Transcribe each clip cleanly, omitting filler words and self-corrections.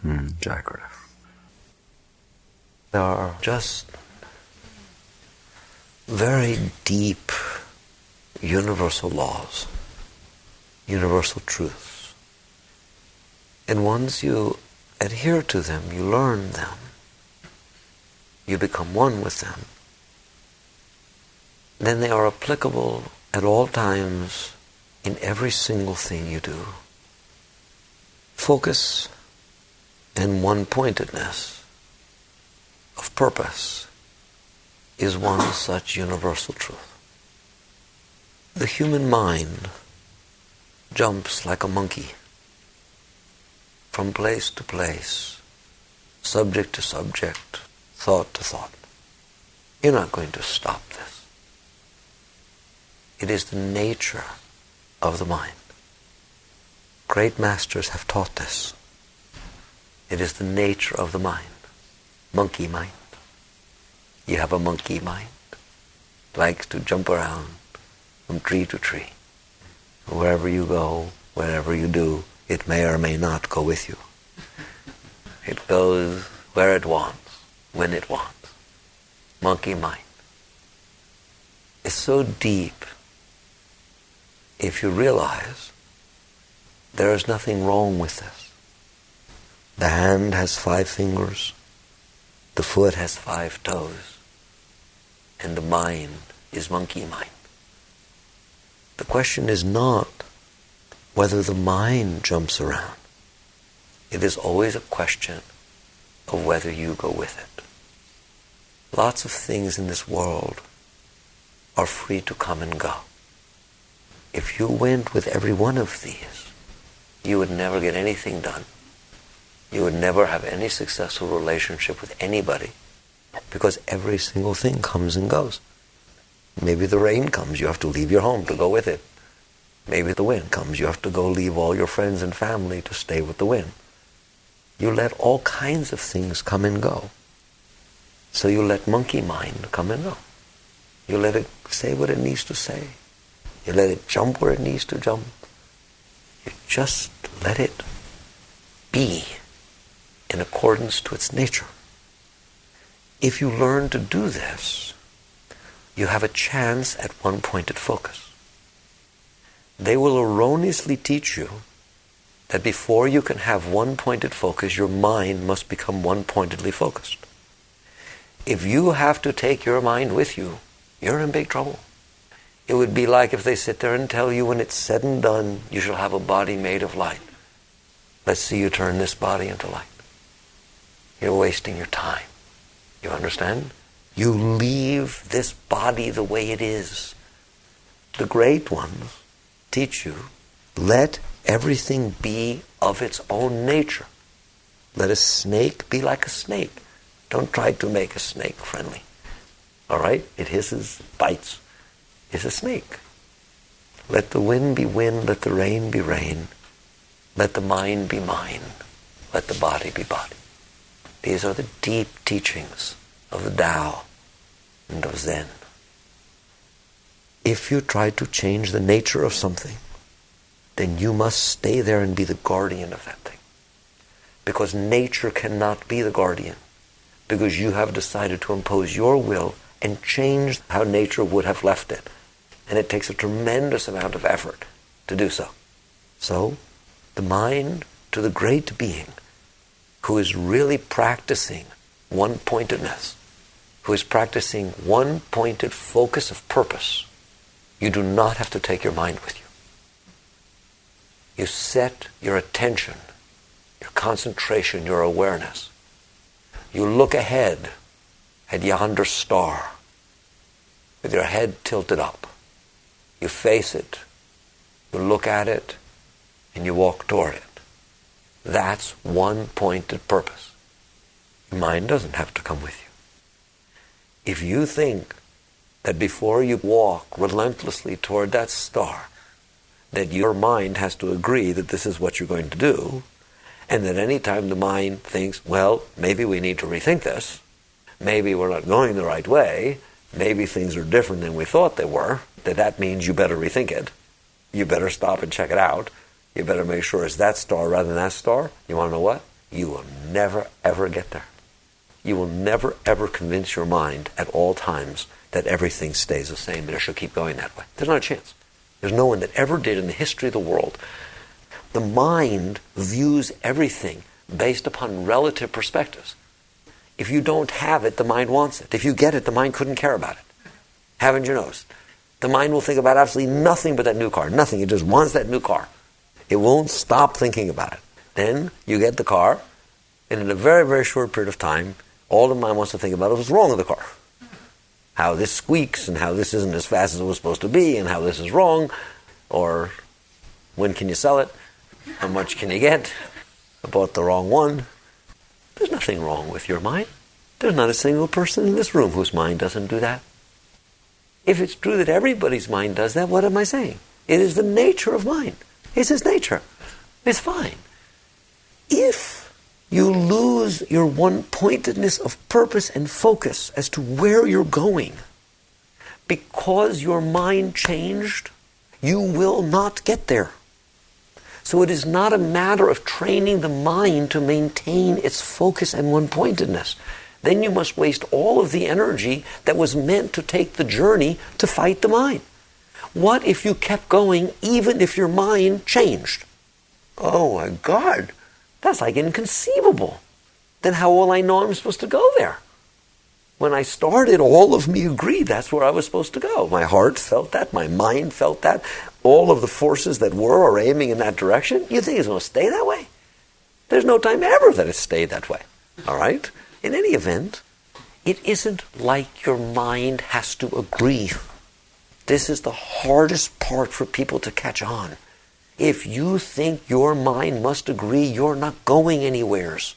Jagrata. There are just very deep universal laws, universal truths. And once you adhere to them, you learn them, you become one with them, then they are applicable at all times in every single thing you do. Focus and one-pointedness of purpose is one such universal truth. The human mind jumps like a monkey from place to place, subject to subject, thought to thought. You're not going to stop this. It is the nature of the mind. Great masters have taught this. It is the nature of the mind. Monkey mind. You have a monkey mind. Likes to jump around from tree to tree. Wherever you go, wherever you do, it may or may not go with you. It goes where it wants, when it wants. Monkey mind. It's so deep. If you realize there is nothing wrong with this. The hand has 5 fingers, the foot has 5 toes, and the mind is monkey mind. The question is not whether the mind jumps around. It is always a question of whether you go with it. Lots of things in this world are free to come and go. If you went with every one of these, you would never get anything done. You would never have any successful relationship with anybody, because every single thing comes and goes. Maybe the rain comes, you have to leave your home to go with it. Maybe the wind comes, you have to go leave all your friends and family to stay with the wind. You let all kinds of things come and go. So you let monkey mind come and go. You let it say what it needs to say. You let it jump where it needs to jump. You just let it be in accordance to its nature. If you learn to do this, you have a chance at one-pointed focus. They will erroneously teach you that before you can have one-pointed focus, your mind must become one-pointedly focused. If you have to take your mind with you, you're in big trouble. It would be like if they sit there and tell you when it's said and done, you shall have a body made of light. Let's see you turn this body into light. You're wasting your time. You understand? You leave this body the way it is. The great ones teach you, let everything be of its own nature. Let a snake be like a snake. Don't try to make a snake friendly. All right? It hisses, bites. It's a snake. Let the wind be wind, let the rain be rain. Let the mind be mind. Let the body be body. These are the deep teachings of the Tao and of Zen. If you try to change the nature of something, then you must stay there and be the guardian of that thing. Because nature cannot be the guardian. Because you have decided to impose your will and change how nature would have left it. And it takes a tremendous amount of effort to do so. So, the mind to the great being who is really practicing one-pointedness, who is practicing one-pointed focus of purpose, you do not have to take your mind with you. You set your attention, your concentration, your awareness. You look ahead at yonder star with your head tilted up. You face it, you look at it, and you walk toward it. That's one-pointed purpose. Your mind doesn't have to come with you. If you think that before you walk relentlessly toward that star, that your mind has to agree that this is what you're going to do, and that any time the mind thinks, well, maybe we need to rethink this, maybe we're not going the right way, maybe things are different than we thought they were, that means you better rethink it. You better stop and check it out. You better make sure it's that star rather than that star. You want to know what? you will never, ever get there. You will never, ever convince your mind at all times that everything stays the same and it should keep going that way. There's not a chance. There's no one that ever did in the history of the world. The mind views everything based upon relative perspectives. If you don't have it, the mind wants it. If you get it, the mind couldn't care about it. Haven't you noticed? The mind will think about absolutely nothing but that new car. Nothing. It just wants that new car. It won't stop thinking about it. Then you get the car, and in a very, very short period of time, all the mind wants to think about is what's wrong with the car. How this squeaks, and how this isn't as fast as it was supposed to be, and how this is wrong, or when can you sell it? How much can you get? I bought the wrong one. There's nothing wrong with your mind. There's not a single person in this room whose mind doesn't do that. If it's true that everybody's mind does that, what am I saying? It is the nature of mind. It's its nature. It's fine. If you lose your one-pointedness of purpose and focus as to where you're going because your mind changed, you will not get there. So it is not a matter of training the mind to maintain its focus and one-pointedness. Then you must waste all of the energy that was meant to take the journey to fight the mind. What if you kept going even if your mind changed? Oh my God, that's like inconceivable. Then how will I know I'm supposed to go there? When I started, all of me agreed that's where I was supposed to go. My heart felt that, my mind felt that. All of the forces that were aiming in that direction. You think it's going to stay that way? There's no time ever that it stayed that way. All right? In any event, it isn't like your mind has to agree. This is the hardest part for people to catch on. If you think your mind must agree, you're not going anywheres.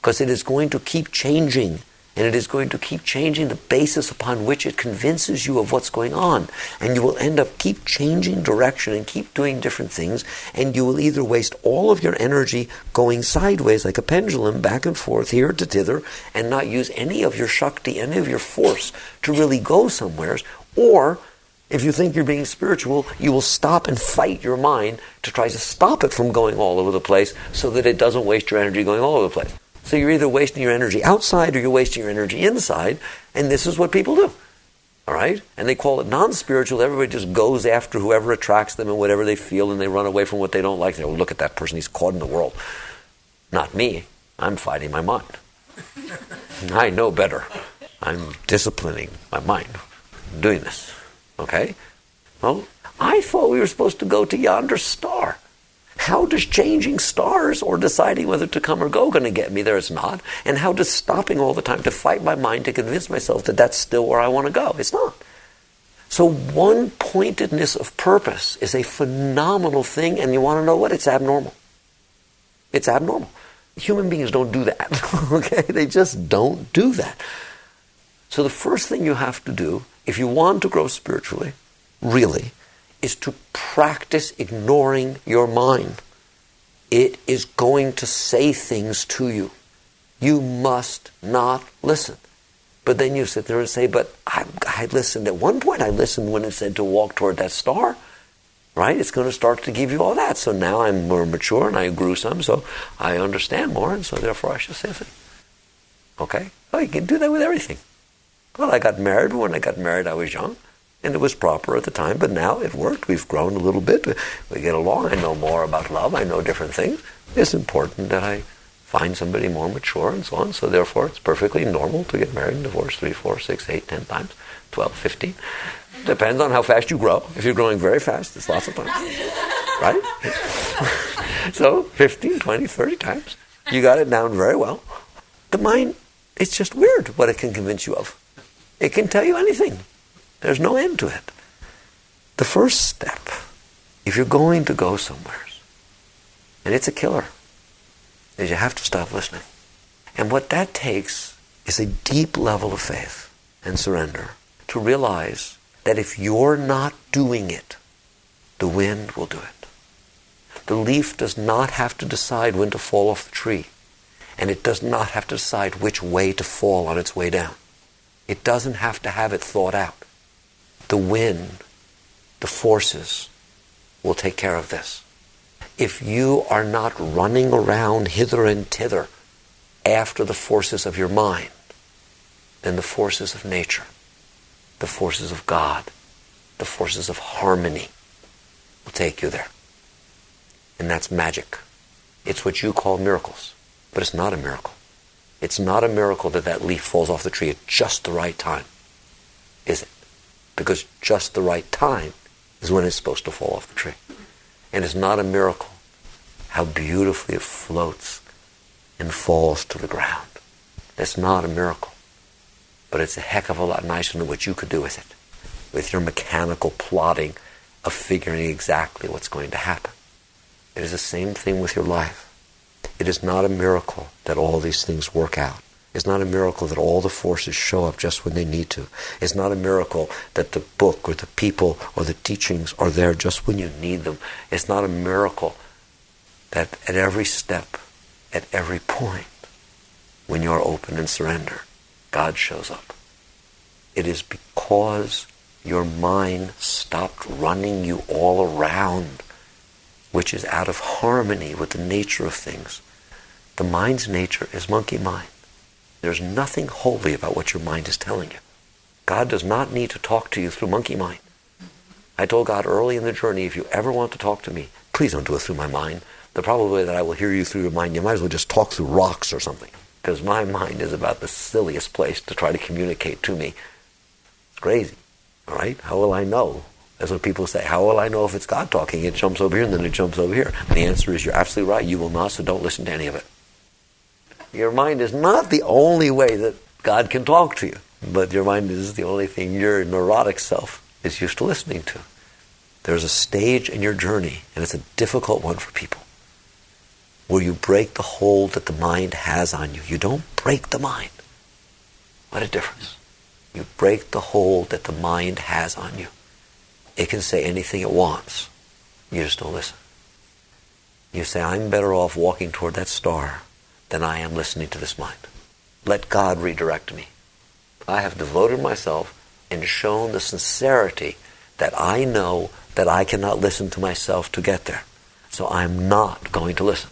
Because it is going to keep changing. And it is going to keep changing the basis upon which it convinces you of what's going on. And you will end up keep changing direction and keep doing different things. And you will either waste all of your energy going sideways like a pendulum, back and forth, here to thither, and not use any of your Shakti, any of your force to really go somewheres. Or, if you think you're being spiritual, you will stop and fight your mind to try to stop it from going all over the place so that it doesn't waste your energy going all over the place. So you're either wasting your energy outside or you're wasting your energy inside, and this is what people do. All right? And they call it non-spiritual. Everybody just goes after whoever attracts them and whatever they feel, and they run away from what they don't like. They go, look at that person, he's caught in the world. Not me. I'm fighting my mind. I know better. I'm disciplining my mind. I'm doing this. Okay? Well, I thought we were supposed to go to yonder star. How does changing stars or deciding whether to come or go going to get me there? It's not. And how does stopping all the time to fight my mind to convince myself that that's still where I want to go? It's not. So one-pointedness of purpose is a phenomenal thing, and you want to know what? It's abnormal. It's abnormal. Human beings don't do that. Okay? They just don't do that. So the first thing you have to do, if you want to grow spiritually, really, is to practice ignoring your mind. It is going to say things to you. You must not listen. But then you sit there and say, but I listened. At one point I listened when it said to walk toward that star. Right? It's going to start to give you all that. So now I'm more mature and I grew some, so I understand more, and so therefore I should say things. Okay? Oh, you can do that with everything. Well, I got married, but when I got married I was young. And it was proper at the time, but now it worked. We've grown a little bit. We get along. I know more about love. I know different things. It's important that I find somebody more mature and so on. So therefore, it's perfectly normal to get married and divorced 3, 4, 6, 8, 10 times, 12, 15. Depends on how fast you grow. If you're growing very fast, it's lots of times. Right? So 15, 20, 30 times. You got it down very well. The mind, it's just weird what it can convince you of. It can tell you anything. There's no end to it. The first step, if you're going to go somewhere, and it's a killer, is you have to stop listening. And what that takes is a deep level of faith and surrender to realize that if you're not doing it, the wind will do it. The leaf does not have to decide when to fall off the tree, and it does not have to decide which way to fall on its way down. It doesn't have to have it thought out. The wind, the forces, will take care of this. if you are not running around hither and thither after the forces of your mind, then the forces of nature, the forces of God, the forces of harmony will take you there. And that's magic. It's what you call miracles, but it's not a miracle. It's not a miracle that that leaf falls off the tree at just the right time, is it? Because just the right time is when it's supposed to fall off the tree. And it's not a miracle how beautifully it floats and falls to the ground. That's not a miracle. But it's a heck of a lot nicer than what you could do with it, with your mechanical plotting of figuring exactly what's going to happen. It is the same thing with your life. It is not a miracle that all these things work out. It's not a miracle that all the forces show up just when they need to. It's not a miracle that the book or the people or the teachings are there just when you need them. It's not a miracle that at every step, at every point, when you are open and surrender, God shows up. It is because your mind stopped running you all around, which is out of harmony with the nature of things. The mind's nature is monkey mind. There's nothing holy about what your mind is telling you. God does not need to talk to you through monkey mind. I told God early in the journey, if you ever want to talk to me, please don't do it through my mind. The probability that I will hear you through your mind, you might as well just talk through rocks or something. Because my mind is about the silliest place to try to communicate to me. It's crazy. All right? How will I know? That's what people say. How will I know if it's God talking? It jumps over here and then it jumps over here. And the answer is, you're absolutely right. You will not, so don't listen to any of it. Your mind is not the only way that God can talk to you. But your mind is the only thing your neurotic self is used to listening to. There's a stage in your journey, and it's a difficult one for people, where you break the hold that the mind has on you. You don't break the mind. What a difference. You break the hold that the mind has on you. It can say anything it wants. You just don't listen. You say, I'm better off walking toward that star than I am listening to this mind. Let God redirect me. I have devoted myself and shown the sincerity that I know that I cannot listen to myself to get there. So I'm not going to listen.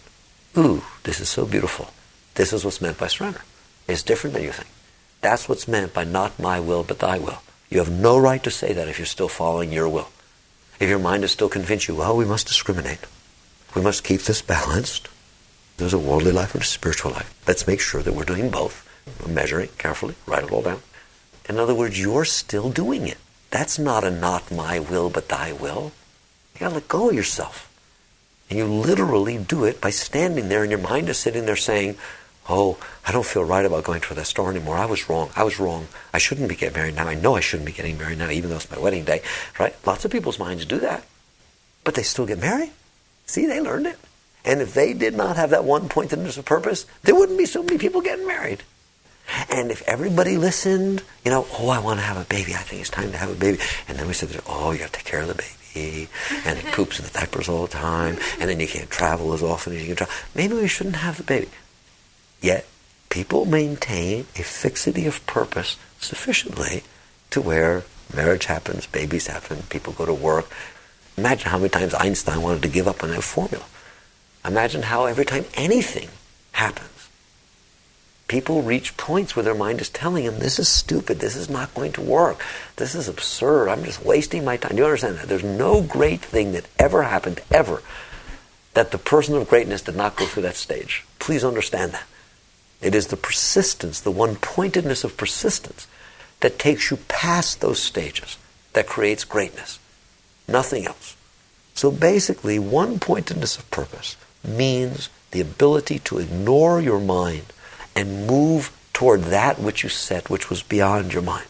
Ooh, this is so beautiful. This is what's meant by surrender. It's different than you think. That's what's meant by not my will, but thy will. You have no right to say that if you're still following your will. If your mind is still convinced you, well, we must discriminate. We must keep this balanced. There's a worldly life and a spiritual life. Let's make sure that we're doing both. We're measuring carefully, write it all down. In other words, you're still doing it. That's not a not my will, but thy will. You gotta let go of yourself. And you literally do it by standing there and your mind is sitting there saying, oh, I don't feel right about going to that store anymore. I was wrong. I shouldn't be getting married now. I know I shouldn't be getting married now, even though it's my wedding day. Right? Lots of people's minds do that. But they still get married. See, they learned it. And if they did not have that one pointedness of purpose, there wouldn't be so many people getting married. And if everybody listened, oh, I want to have a baby. I think it's time to have a baby. And then we said, oh, you got to take care of the baby. And it poops in the diapers all the time. And then you can't travel as often as you can travel. Maybe we shouldn't have the baby. Yet, people maintain a fixity of purpose sufficiently to where marriage happens, babies happen, people go to work. Imagine how many times Einstein wanted to give up on that formula. Imagine how every time anything happens, people reach points where their mind is telling them, this is stupid, this is not going to work, this is absurd, I'm just wasting my time. Do you understand that? There's no great thing that ever happened, ever, that the person of greatness did not go through that stage. Please understand that. It is the persistence, the one-pointedness of persistence that takes you past those stages, that creates greatness. Nothing else. So basically, one-pointedness of purpose means the ability to ignore your mind and move toward that which you set, which was beyond your mind.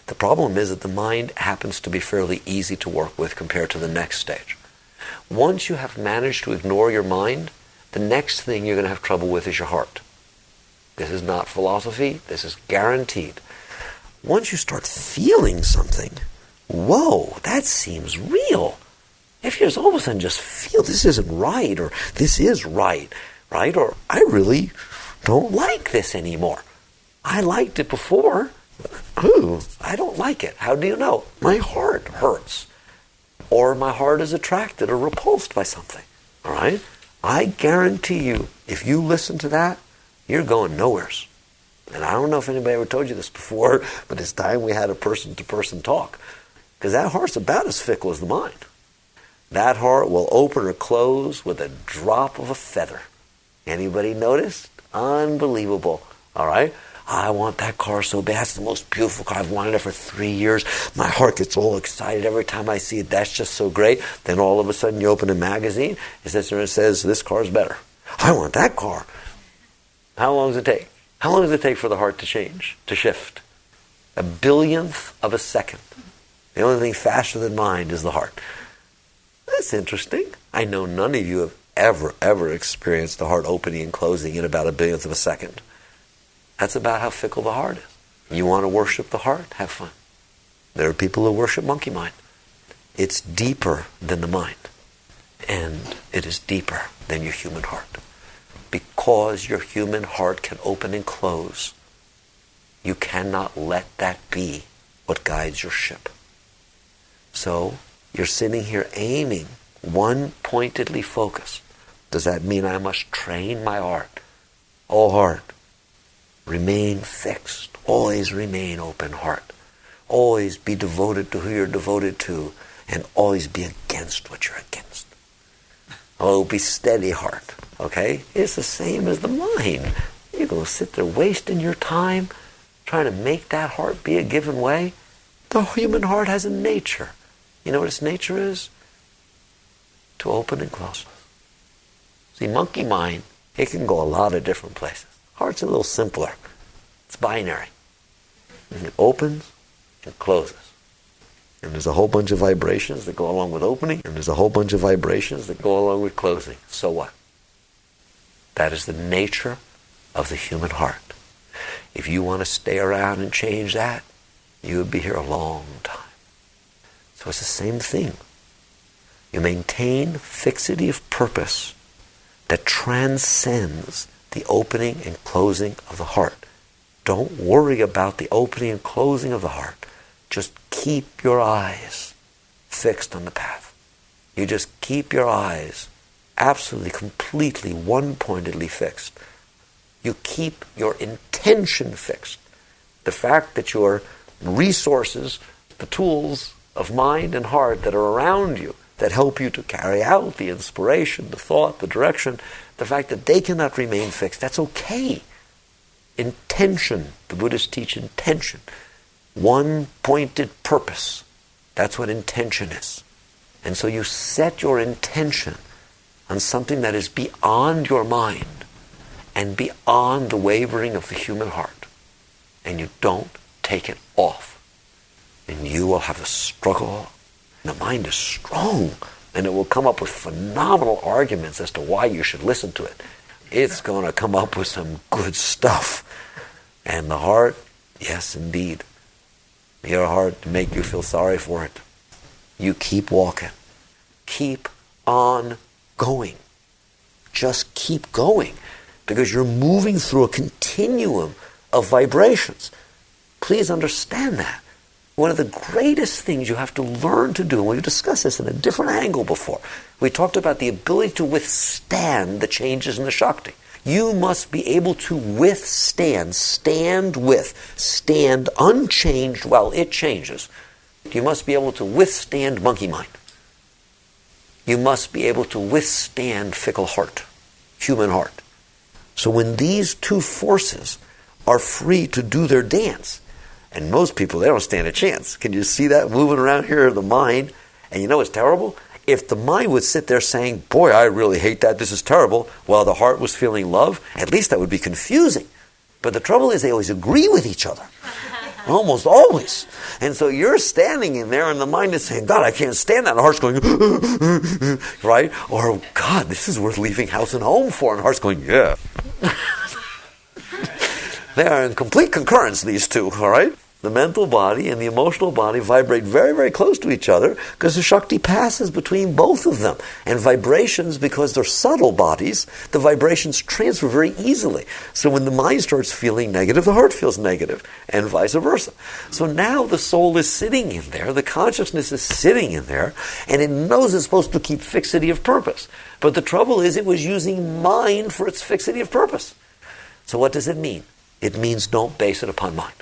The problem is that the mind happens to be fairly easy to work with compared to the next stage. Once you have managed to ignore your mind, the next thing you're going to have trouble with is your heart. This is not philosophy. This is guaranteed. Once you start feeling something, whoa, that seems real. If you just all of a sudden just feel this isn't right, or this is right, or I really don't like this anymore. I liked it before. Ooh, I don't like it. How do you know? My heart hurts. Or my heart is attracted or repulsed by something. All right? I guarantee you, if you listen to that, you're going nowheres. And I don't know if anybody ever told you this before, but it's time we had a person-to-person talk. Because that heart's about as fickle as the mind. That heart will open or close with a drop of a feather. Anybody noticed? Unbelievable. All right? I want that car so bad. It's the most beautiful car. I've wanted it for 3 years. My heart gets all excited every time I see it. That's just so great. Then all of a sudden you open a magazine. It says, this car is better. I want that car. How long does it take? How long does it take for the heart to change, to shift? 1/1000th of a second. The only thing faster than mind is the heart. That's interesting. I know none of you have ever experienced the heart opening and closing in about 1/1000th of a second. That's about how fickle the heart is. You want to worship the heart? Have fun. There are people who worship monkey mind. It's deeper than the mind. And it is deeper than your human heart. Because your human heart can open and close, you cannot let that be what guides your ship. So, you're sitting here aiming, one-pointedly focused. Does that mean I must train my heart? Oh, heart, remain fixed. Always remain open heart. Always be devoted to who you're devoted to, and always be against what you're against. Oh, be steady heart. Okay? It's the same as the mind. You're going to sit there wasting your time trying to make that heart be a given way. The human heart has a nature. You know what its nature is? To open and close. See, monkey mind, it can go a lot of different places. Heart's a little simpler. It's binary. And it opens and closes. And there's a whole bunch of vibrations that go along with opening, and there's a whole bunch of vibrations that go along with closing. So what? That is the nature of the human heart. If you want to stay around and change that, you would be here a long time. So it's the same thing. You maintain fixity of purpose that transcends the opening and closing of the heart. Don't worry about the opening and closing of the heart. Just keep your eyes fixed on the path. You just keep your eyes absolutely, completely, one-pointedly fixed. You keep your intention fixed. The fact that your resources, the tools of mind and heart that are around you, that help you to carry out the inspiration, the thought, the direction, the fact that they cannot remain fixed, that's okay. Intention, the Buddhists teach intention. One-pointed purpose. That's what intention is. And so you set your intention on something that is beyond your mind and beyond the wavering of the human heart. And you don't take it off. And you will have a struggle. The mind is strong, and it will come up with phenomenal arguments as to why you should listen to it. It's going to come up with some good stuff. And the heart, yes, indeed. Your heart to make you feel sorry for it. You keep walking. Keep on going. Just keep going. Because you're moving through a continuum of vibrations. Please understand that. One of the greatest things you have to learn to do, and we've discussed this in a different angle before, we talked about the ability to withstand the changes in the Shakti. You must be able to withstand, stand unchanged while it changes. You must be able to withstand monkey mind. You must be able to withstand fickle heart, human heart. So when these two forces are free to do their dance, and most people, they don't stand a chance. Can you see that moving around here, the mind? And you know what's terrible? If the mind would sit there saying, boy, I really hate that, this is terrible, while the heart was feeling love, at least that would be confusing. But the trouble is they always agree with each other. Almost always. And so you're standing in there and the mind is saying, God, I can't stand that. And the heart's going, right? Or, God, this is worth leaving house and home for. And the heart's going, yeah. They are in complete concurrence, these two, all right? The mental body and the emotional body vibrate very, very close to each other because the Shakti passes between both of them. And vibrations, because they're subtle bodies, the vibrations transfer very easily. So when the mind starts feeling negative, the heart feels negative, and vice versa. So now the soul is sitting in there, the consciousness is sitting in there, and it knows it's supposed to keep fixity of purpose. But the trouble is it was using mind for its fixity of purpose. So what does it mean? It means don't base it upon mind.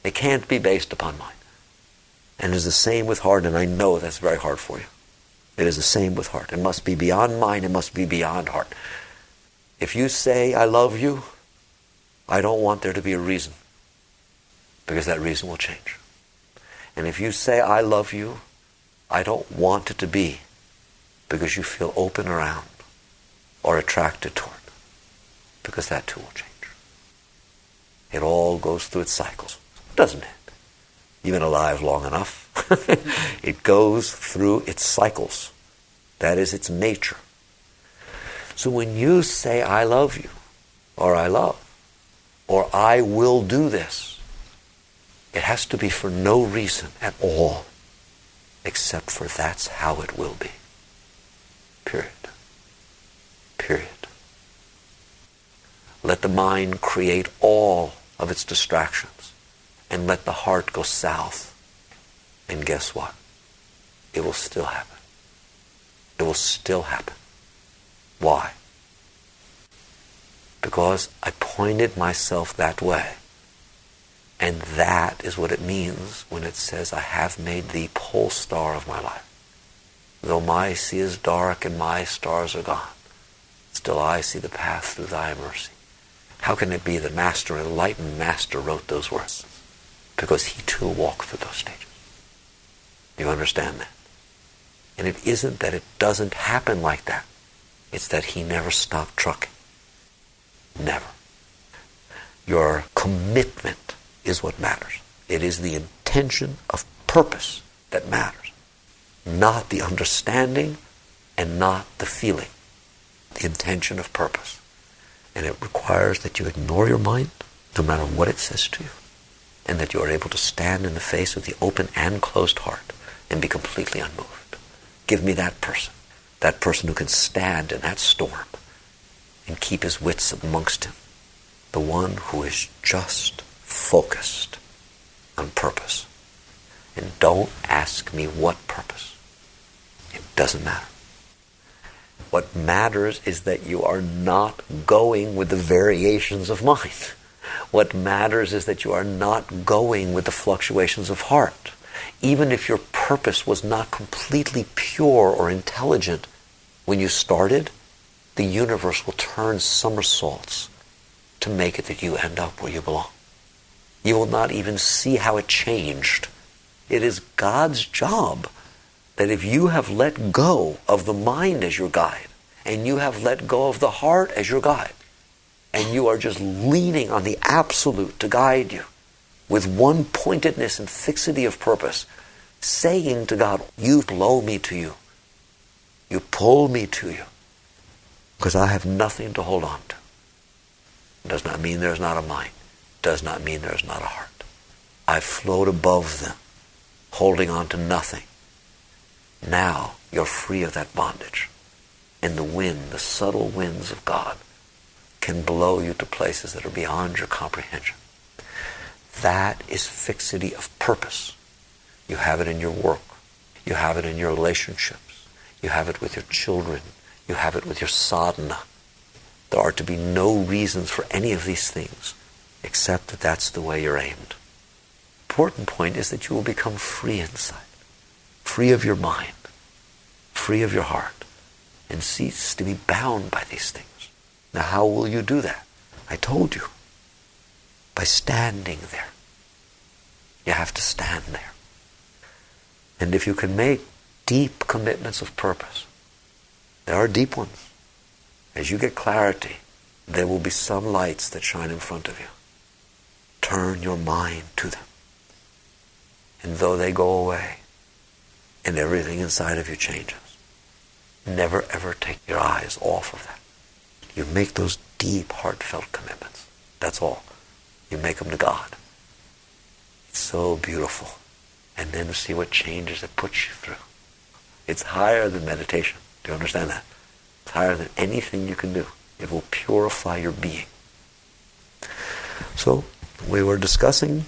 It can't be based upon mind. And it's the same with heart, and I know that's very hard for you. It is the same with heart. It must be beyond mind, it must be beyond heart. If you say, I love you, I don't want there to be a reason, because that reason will change. And if you say, I love you, I don't want it to be because you feel open around or attracted toward, because that too will change. It all goes through its cycles, doesn't it? You've been alive long enough. It goes through its cycles. That is its nature. So when you say, I love you, or I love, or I will do this, it has to be for no reason at all, except for that's how it will be. Period. Period. Let the mind create all of its distractions, and let the heart go south. And guess what? It will still happen. It will still happen. Why? Because I pointed myself that way. And that is what it means when it says, I have made thee pole star of my life. Though my sea is dark and my stars are gone, still I see the path through thy mercy. How can it be the Master, enlightened Master, wrote those words? Because he too walked through those stages. You understand that? And it isn't that it doesn't happen like that. It's that he never stopped trucking. Never. Your commitment is what matters. It is the intention of purpose that matters. Not the understanding and not the feeling. The intention of purpose. And it requires that you ignore your mind, no matter what it says to you, and that you are able to stand in the face of the open and closed heart and be completely unmoved. Give me that person who can stand in that storm and keep his wits amongst him, the one who is just focused on purpose. And don't ask me what purpose. It doesn't matter. What matters is that you are not going with the variations of mind. What matters is that you are not going with the fluctuations of heart. Even if your purpose was not completely pure or intelligent when you started, the universe will turn somersaults to make it that you end up where you belong. You will not even see how it changed. It is God's job that if you have let go of the mind as your guide, and you have let go of the heart as your guide, and you are just leaning on the absolute to guide you, with one pointedness and fixity of purpose, saying to God, you blow me to you. You pull me to you. Because I have nothing to hold on to. It does not mean there's not a mind. It does not mean there's not a heart. I float above them, holding on to nothing. Now you're free of that bondage. And the wind, the subtle winds of God, can blow you to places that are beyond your comprehension. That is fixity of purpose. You have it in your work. You have it in your relationships. You have it with your children. You have it with your sadhana. There are to be no reasons for any of these things except that that's the way you're aimed. The important point is that you will become free inside. Free of your mind. Free of your heart. And cease to be bound by these things. Now how will you do that? I told you. By standing there. You have to stand there. And if you can make deep commitments of purpose, there are deep ones. As you get clarity, there will be some lights that shine in front of you. Turn your mind to them. And though they go away, and everything inside of you changes, never ever take your eyes off of that. You make those deep, heartfelt commitments. That's all. You make them to God. It's so beautiful. And then see what changes it puts you through. It's higher than meditation. Do you understand that? It's higher than anything you can do. It will purify your being. So, we were discussing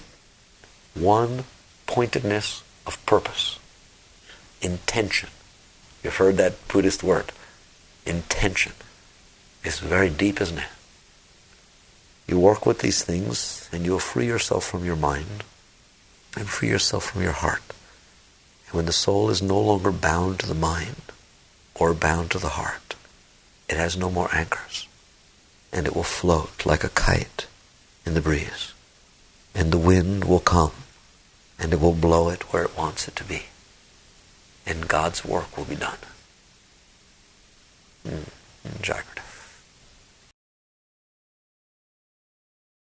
one-pointedness of purpose. Intention. You've heard that Buddhist word. Intention. It's very deep, isn't it? You work with these things and you'll free yourself from your mind and free yourself from your heart. And when the soul is no longer bound to the mind or bound to the heart, it has no more anchors. And it will float like a kite in the breeze. And the wind will come and it will blow it where it wants it to be. And God's work will be done. Jagrata.